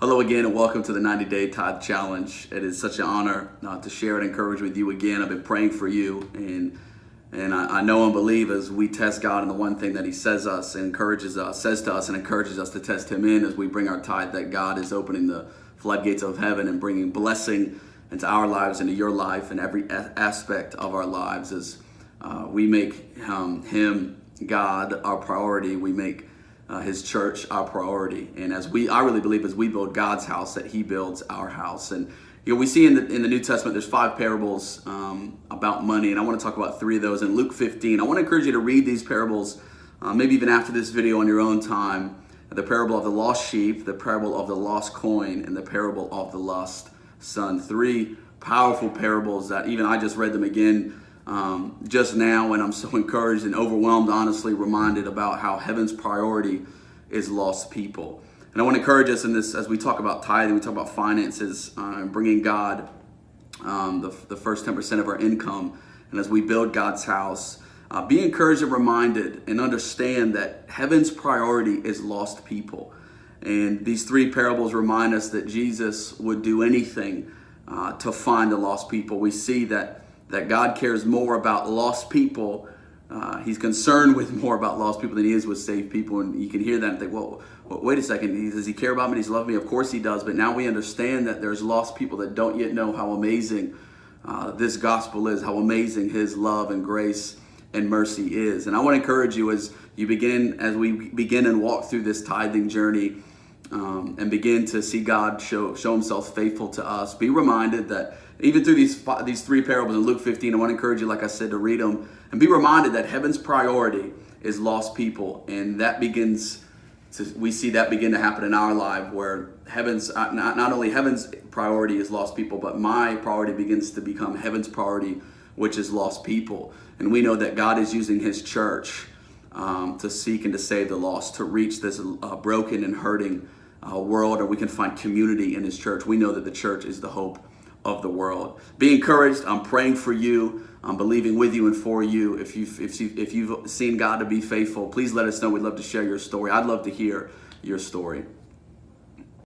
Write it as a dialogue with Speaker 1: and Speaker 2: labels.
Speaker 1: Hello again and welcome to the 90-Day Tithe Challenge. It is such an honor to share and encourage with you again. I've been praying for you and I know and believe as we test God in the one thing that He says to us and encourages us to test Him in as we bring our tithe, that God is opening the floodgates of heaven and bringing blessing into our lives, into your life, and every aspect of our lives as we make Him, God, our priority. We make His church our priority, and I really believe as we build God's house, that He builds our house. And we see in the New Testament there's 5 parables about money, and I want to talk about 3 of those. In Luke 15, I want to encourage you to read these parables, maybe even after this video on your own time. The parable of the lost sheep, the parable of the lost coin, and the parable of the lost son. 3 powerful parables that even I just read them again just now, and I'm so encouraged and overwhelmed, honestly, reminded about how heaven's priority is lost people. And I want to encourage us in this as we talk about tithing, we talk about finances, and bringing God the first 10% of our income, and as we build God's house, be encouraged and reminded and understand that heaven's priority is lost people. And these 3 parables remind us that Jesus would do anything to find the lost people. We see that God cares more about lost people. He's concerned with more about lost people than He is with saved people. And you can hear that and think, well, wait a second. Does He care about me? Does He love me? Of course He does. But now we understand that there's lost people that don't yet know how amazing this gospel is, how amazing His love and grace and mercy is. And I want to encourage you as we begin and walk through this tithing journey and begin to see God show Himself faithful to us. Be reminded that even through these 3 parables in Luke 15, I want to encourage you, like I said, to read them and be reminded that heaven's priority is lost people. And we see that begin to happen in our life, where heaven's not only heaven's priority is lost people, but my priority begins to become heaven's priority, which is lost people. And we know that God is using His church to seek and to save the lost, to reach this broken and hurting world, or we can find community in His church. We know that the church is the hope of the world. Be encouraged. I'm praying for you. I'm believing with you and for you. If you've seen God to be faithful, please let us know. We'd love to share your story. I'd love to hear your story.